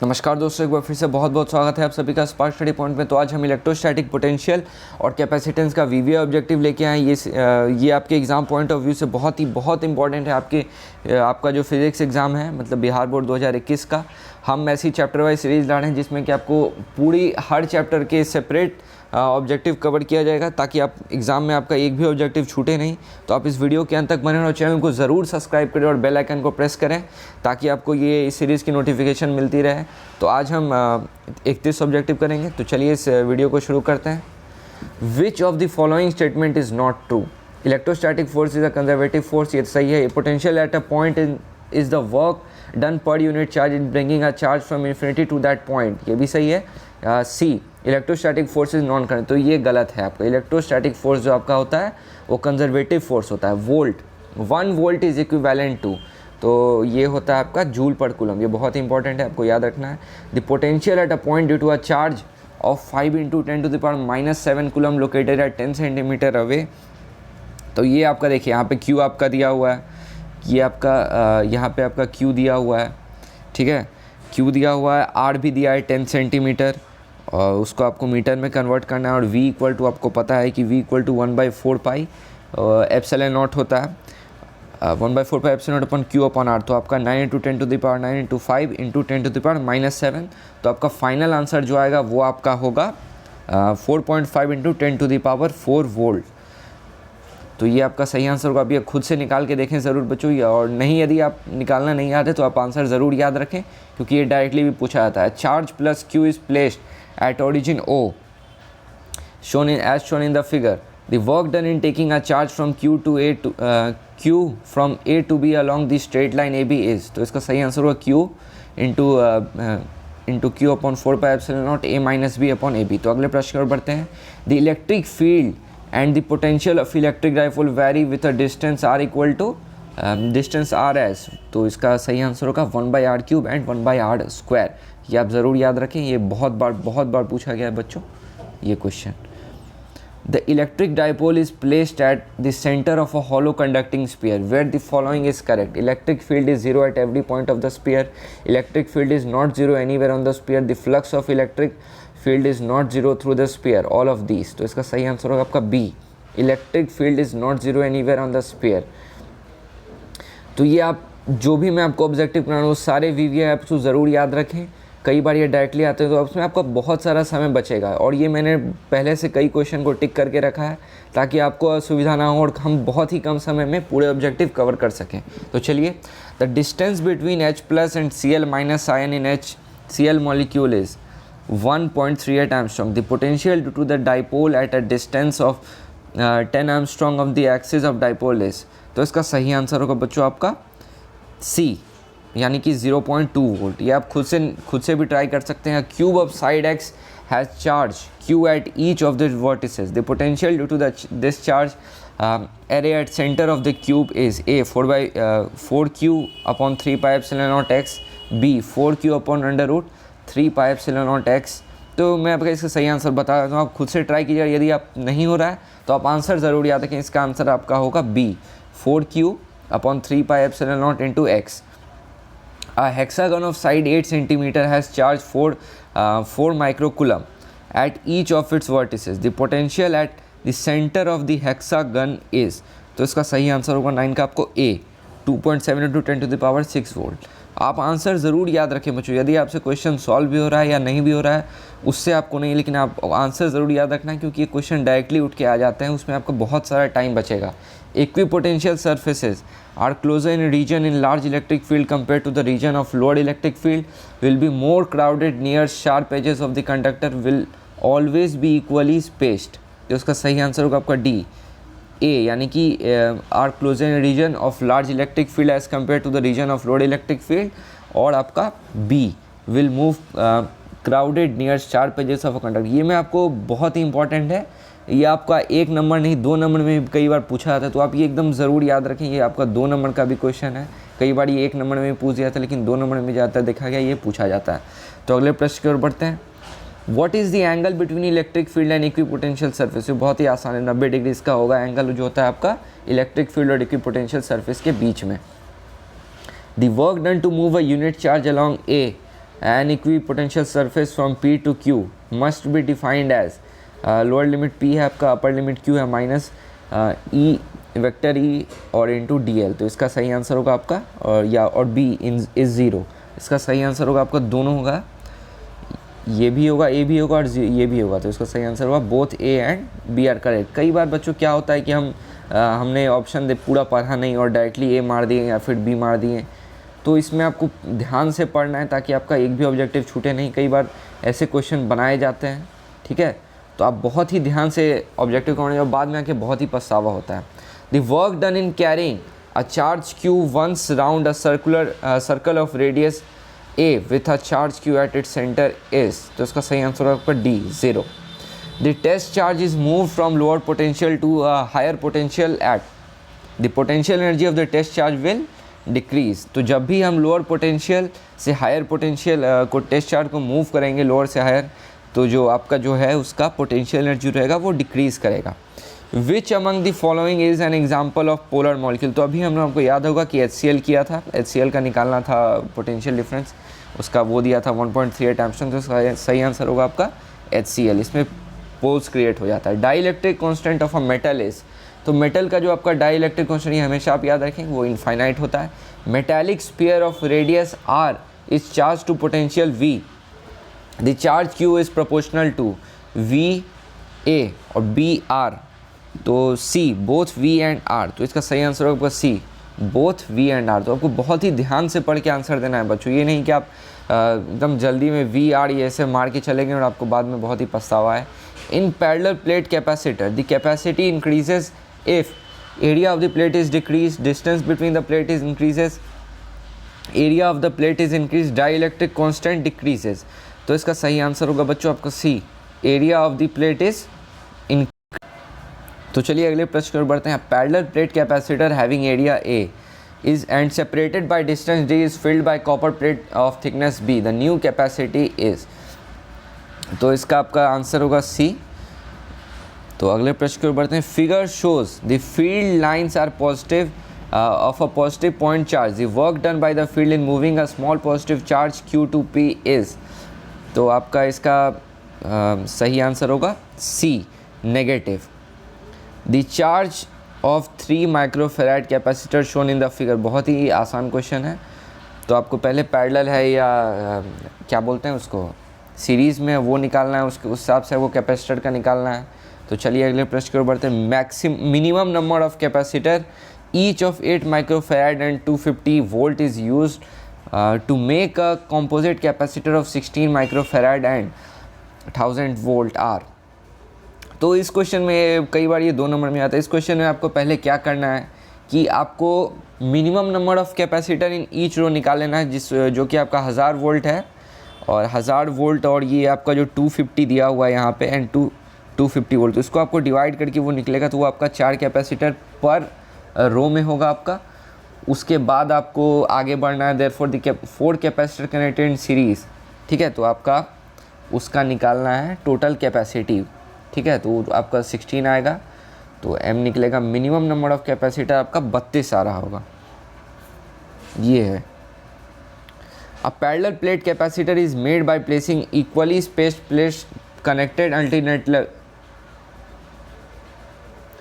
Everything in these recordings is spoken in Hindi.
नमस्कार दोस्तों, एक बार फिर से बहुत बहुत स्वागत है आप सभी का स्पार्क स्टडी पॉइंट में। तो आज हम इलेक्ट्रोस्टैटिक पोटेंशियल और कैपेसिटेंस का वीवीए ऑब्जेक्टिव लेके आए। ये आपके एग्ज़ाम पॉइंट ऑफ व्यू से बहुत इंपॉर्टेंट है। आपका जो फिज़िक्स एग्ज़ाम है, मतलब बिहार बोर्ड 2021 का, हम ऐसी चैप्टर वाइज सीरीज़ ला रहे हैं जिसमें कि आपको पूरी हर चैप्टर के सेपरेट ऑब्जेक्टिव कवर किया जाएगा, ताकि आप एग्ज़ाम में आपका एक भी ऑब्जेक्टिव छूटे नहीं। तो आप इस वीडियो के अंत तक बने रहो, चैनल को ज़रूर सब्सक्राइब करें और बेल आइकन को प्रेस करें ताकि आपको ये इस सीरीज़ की नोटिफिकेशन मिलती रहे। तो आज हम 31 ऑब्जेक्टिव करेंगे। तो चलिए इस वीडियो को शुरू करते हैं। Which of the following statement is not true? Electrostatic force is a conservative force, ये सही है। Potential at a point is the work done per unit charge in bringing a charge from infinity to that point, ये भी सही है। C, electrostatic force is non current, तो ये गलत है आपका। इलेक्ट्रोस्टैटिक फोर्स जो आपका होता है वो कंजर्वेटिव फोर्स होता है। Volt, 1 volt is equivalent to, तो ये होता है आपका जूल पर कूलम। ये बहुत इंपॉर्टेंट है, आपको याद रखना है। The potential at a point due to a charge of 5 × 10⁻⁷ coulomb located at 10 centimetre away, तो ये आपका देखिए यहाँ पे Q आपका दिया हुआ है, ये आपका यहाँ पे आपका Q दिया हुआ है, ठीक है। Q दिया हुआ है, R भी दिया है 10 सेंटीमीटर, और उसको आपको मीटर में कन्वर्ट करना है। और V इक्वल टू, आपको पता है कि V equal to 1/4 pi epsilon naught होता है, 1/4 pi epsilon naught upon Q upon R। तो आपका 9 × 10⁻⁹ × 5 × 10⁻⁷, तो आपका फाइनल आंसर जो आएगा वो आपका होगा 4.5 × 10⁴ वोल्ट। तो ये आपका सही आंसर होगा। अभी खुद से निकाल के देखें ज़रूर बच्चों, और नहीं, यदि आप निकालना नहीं आते तो आप आंसर ज़रूर याद रखें, क्योंकि ये डायरेक्टली भी पूछा जाता है। Charge plus Q is placed at origin O shown in the figure. The work done in taking a charge from Q from A to B along the straight line AB is, तो इसका सही आंसर होगा Q into Q upon 4 pi epsilon not A minus B upon AB। तो अगले प्रश्न की ओर बढ़ते हैं। The electric field and the potential of electric dipole vary with a distance r equal to distance r as, तो इसका सही आंसर होगा 1/r³ एंड 1/r²। ये आप ज़रूर याद रखें, ये बहुत बार पूछा गया है बच्चों ये question. The electric dipole is placed at the center of a hollow conducting sphere where the following is correct. Electric field is 0 at every point of the sphere. Electric field is not 0 anywhere on the sphere. The flux of electric field is not 0 through the sphere. All of these. तो इसका सही आंसर होगा आपका B. Electric field is not 0 anywhere on the sphere. तो ये आप जो भी मैं आपको ऑब्जेक्टिव करा रहा हूँ सारे वीवीए ऐप्स को ज़रूर याद रखें। कई बार ये डायरेक्टली आते हैं तो उसमें आपका बहुत सारा समय बचेगा, और ये मैंने पहले से कई क्वेश्चन को टिक करके रखा है ताकि आपको असुविधा ना हो और हम बहुत ही कम समय में पूरे ऑब्जेक्टिव कवर कर सकें। तो चलिए, the distance between H+ and Cl- ion in HCl molecule is 1.38 angstrom. The potential due to the dipole at a distance of 10 angstrom of the axis of dipole is, तो इसका सही आंसर होगा बच्चों आपका C, यानी कि 0.2 वोल्ट। ये आप खुद से भी ट्राई कर सकते हैं। Cube of side x has charge Q at each of the vertices. The potential due to this charge area at centre of the cube is A 4/4Q upon 3 pi epsilon naught x, B 4Q upon √3 pi epsilon naught x। तो मैं आपका इसका सही आंसर बता रहा हूँ, आप खुद से ट्राई कीजिए। यदि आप नहीं हो रहा है तो आप आंसर ज़रूर याद रखें। इसका आंसर आपका होगा B 4Q upon 3 pi epsilon not into x। A hexagon of side 8 cm has charge 4 microcoulomb at each of its vertices. The potential at the center of the hexagon is, तो इसका सही आंसर होगा 9 का आपको A 2.7 × 10⁻⁶ वोल्ट। आप आंसर ज़रूर याद रखें बच्चों। यदि आपसे क्वेश्चन सॉल्व भी हो रहा है या नहीं भी हो रहा है उससे आपको नहीं, लेकिन आप आंसर ज़रूर याद रखना है, क्योंकि ये क्वेश्चन डायरेक्टली उठ के आ जाते हैं, उसमें आपका बहुत सारा टाइम बचेगा। Equipotential surfaces are closer in region in large electric field compared to the region of lower electric field, will be more crowded near sharp edges of the conductor, will always be equally spaced। तो उसका सही आंसर होगा आपका D A, यानी कि are closer in region of large electric field as compared to the region of lower electric field, और आपका B will move crowded near sharp edges of a conductor। ये मैं आपको बहुत ही इंपॉर्टेंट है, ये आपका 1 नंबर नहीं 2 नंबर में भी कई बार पूछा जाता है, तो आप ये एकदम ज़रूर याद रखें। ये आपका 2 नंबर का भी क्वेश्चन है। कई बार ये 1 नंबर में भी पूछ दिया था, लेकिन 2 नंबर में ज़्यादातर देखा गया ये पूछा जाता है। तो अगले प्रश्न की ओर बढ़ते हैं। What is the angle between electric field and equipotential surface? ये बहुत ही आसान है, 90 डिग्री इसका होगा एंगल जो होता है आपका इलेक्ट्रिक फील्ड और इक्विपोटेंशियल सर्फेस के बीच में। The work done to move a unit charge along A an equipotential surface from P to Q must be defined as, lower limit P है आपका, अपर लिमिट Q है, माइनस ई वेक्टर ई और इंटू DL। तो इसका सही आंसर होगा आपका और B इज ज़ीरो। इसका सही आंसर होगा आपका दोनों होगा, ये भी होगा, ए भी होगा और ये भी होगा। तो इसका सही आंसर होगा both A and B are correct. कई बार बच्चों क्या होता है कि हमने ऑप्शन पूरा पढ़ा नहीं और डायरेक्टली A मार दिए या फिर B मार दिए। तो इसमें आपको ध्यान से पढ़ना है ताकि आपका एक भी ऑब्जेक्टिव छूटे नहीं। कई बार ऐसे क्वेश्चन बनाए जाते हैं, ठीक है, तो आप बहुत ही ध्यान से ऑब्जेक्टिव को पढ़ें और बाद में आके बहुत ही पछतावा होता है। The work done in carrying a charge Q once round a circle of radius A with a charge Q at its center is, तो इसका सही आंसर होगा आपका D 0। The test charge is moved from lower potential to a higher potential at, the potential energy of the test charge will decrease। तो जब भी हम लोअर पोटेंशियल से हायर पोटेंशियल को टेस्ट चार्ज को मूव करेंगे लोअर से हायर, तो जो आपका जो है उसका पोटेंशियल एनर्जी रहेगा वो डिक्रीज़ करेगा। Which among the following is an example of polar molecule. तो अभी हमने आपको याद होगा कि HCl किया था, HCl का निकालना था पोटेंशियल डिफरेंस, उसका वो दिया था 1.38 एम्पस्टन। तो इसका सही आंसर होगा आपका HCl। इसमें पोल्स क्रिएट हो जाता है। Dielectric constant of a metal is, तो मेटल का जो आपका डाई इलेक्ट्रिक कॉन्स्टेंट ये हमेशा आप याद रखेंगे वो इनफाइनाइट होता है। Metallic sphere of radius r is charge to potential V, the charge Q is proportional to VA और BR, तो C both V and R। तो इसका सही आंसर होगा C both V and R। तो आपको बहुत ही ध्यान से पढ़ के आंसर देना है बच्चों, ये नहीं कि आप एकदम जल्दी में V R ये ऐसे मार के चले गए और आपको बाद में बहुत ही पछतावा है। In parallel plate capacitor the capacity increases if area of the plate is decrease, distance between the plate is increases, area of the plate is increase, dielectric constant decreases. तो इसका सही आंसर होगा बच्चों आपका C area of the plate is in. तो चलिए अगले प्रश्न की ओर बढ़ते हैं। Parallel plate capacitor having area A is and separated by distance D is filled by copper plate of thickness B, the new capacity is, तो इसका आपका आंसर होगा C। तो अगले प्रश्न की ओर बढ़ते हैं। Figure shows the field lines are positive of a positive point charge, the work done by the field in moving a small positive charge Q to P is, तो आपका इसका सही आंसर होगा C negative. The charge of 3 microfarad capacitor shown in the figure, बहुत ही आसान क्वेश्चन है। तो आपको पहले पैरेलल है या क्या बोलते हैं उसको सीरीज़ में वो निकालना है, उसके उस हिसाब से वो कैपेसिटर का निकालना है। तो चलिए अगले प्रश्न की ओर बढ़ते हैं। Minimum number of capacitor each of 8 microfarad and 250 volt is use to make a composite capacitor of 16 microfarad and 1000 volt are. तो इस क्वेश्चन में कई बार ये 2 नंबर में आता है। इस क्वेश्चन में आपको पहले क्या करना है कि आपको minimum number of capacitor in each row निकाल लेना है, जो कि आपका 1000 वोल्ट है और 1000 वोल्ट और ये आपका जो 250 दिया हुआ है यहाँ पे एंड 250 वोल्ट, तो इसको आपको डिवाइड करके वो निकलेगा। तो वो आपका 4 कैपेसिटर पर रो में होगा आपका। उसके बाद आपको आगे बढ़ना है। Therefore the 4 capacitor connected in series, ठीक है, तो आपका उसका निकालना है टोटल कैपेसिटी, ठीक है, तो आपका 16 आएगा। तो M निकलेगा। मिनिमम नंबर ऑफ कैपेसिटर आपका 32 आ रहा होगा, ये है। A parallel plate capacitor is made by placing equally spaced plates connected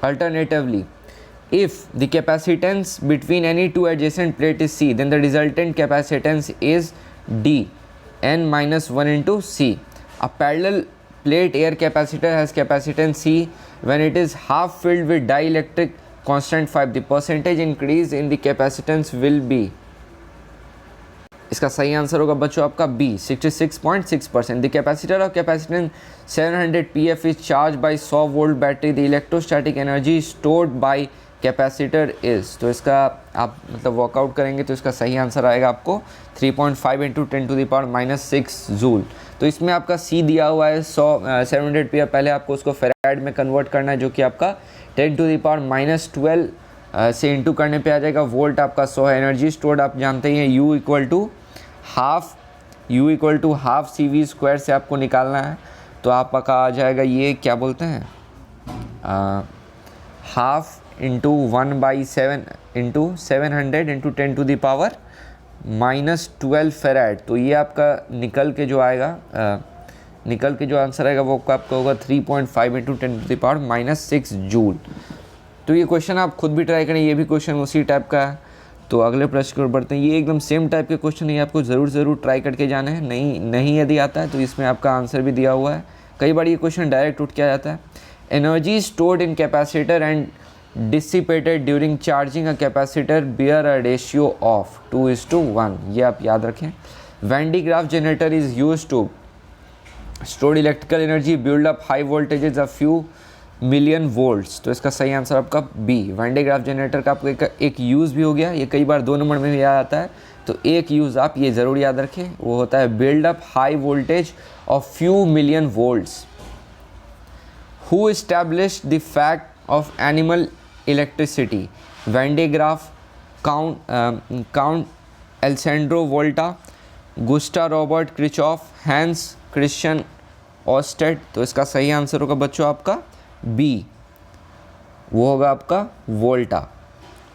alternatively. If the capacitance between any 2 adjacent plate is C, then the resultant capacitance is D n-1 into C. A parallel plate air capacitor has capacitance C when it is half filled with dielectric constant 5. The percentage increase in the capacitance will be, इसका सही आंसर होगा बच्चों आपका B 66.6%। The capacitor of capacitance 700 pF is charge by 100 volt battery, the electrostatic energy stored bye capacitor is, तो इसका आप मतलब वर्कआउट करेंगे तो इसका सही आंसर आएगा आपको 3.5 × 10⁻⁶ जूल। तो इसमें आपका C दिया हुआ है 700 pF, पहले आपको उसको फेराड में कन्वर्ट करना है जो कि आपका 10⁻12 से इंटू करने पे आ जाएगा। वोल्ट आपका 100 है। एनर्जी स्टोर्ड आप जानते ही हैं U equal to half CV² से आपको निकालना है। तो आपका आ जाएगा ये क्या बोलते हैं half into 1/7 into 700 into 10⁻⁻⁷ -12 farad, तो ये आपका निकल के जो आएगा निकल के जो आंसर आएगा वो आपका होगा 3.5 × 10⁻⁻6 जूल। तो ये क्वेश्चन आप खुद भी ट्राई करें, ये भी क्वेश्चन उसी टाइप का है। तो अगले प्रश्न की ओर बढ़ते हैं। ये एकदम सेम टाइप के क्वेश्चन है, आपको ज़रूर ट्राई करके जाना है। नहीं यदि आता है तो इसमें आपका आंसर भी दिया हुआ है। कई बार ये क्वेश्चन डायरेक्ट उठ के आ जाता है। Energy stored in capacitor and dissipated during charging a capacitor bear a ratio of 2:1, ये आप याद रखें। Van de Graaff generator is use to stored electrical energy build up high voltages a few million volts, तो इसका सही आंसर आपका B. Van de Graaff generator का आपको एक यूज़ भी हो गया, ये कई बार 2 नंबर में भी याद आता है, तो एक यूज़ आप ये ज़रूर याद रखें, वो होता है build up high voltage of few million volts. Who established the fact of animal electricity? Van de Graaff, count Alessandro Volta, Gustav Robert Kirchhoff, Hans Christian Oersted, तो इसका सही आंसर होगा बच्चों आपका बी, वो होगा आपका Volta.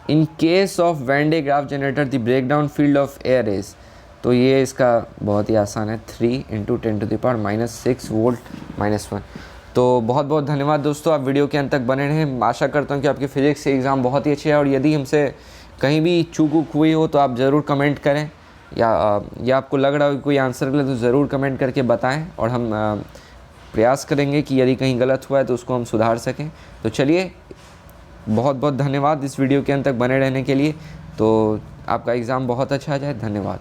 In case of Van de Graaff generator the breakdown field of air is, तो ये इसका बहुत ही आसान है, 3 × 10⁻⁻6 वोल्ट -1। तो बहुत बहुत धन्यवाद दोस्तों, आप वीडियो के अंत तक बने रहें। आशा करता हूँ कि आपके फिजिक्स के एग्ज़ाम बहुत ही अच्छे है, और यदि हमसे कहीं भी चूक हुई हो तो आप ज़रूर कमेंट करें, या आपको लग रहा हो कि कोई आंसर गलत तो ज़रूर कमेंट करके बताएं, और हम प्रयास करेंगे कि यदि कहीं गलत हुआ है तो उसको हम सुधार सकें। तो चलिए, बहुत बहुत धन्यवाद इस वीडियो के अंत तक बने रहने के लिए। तो आपका एग्ज़ाम बहुत अच्छा जाए, धन्यवाद।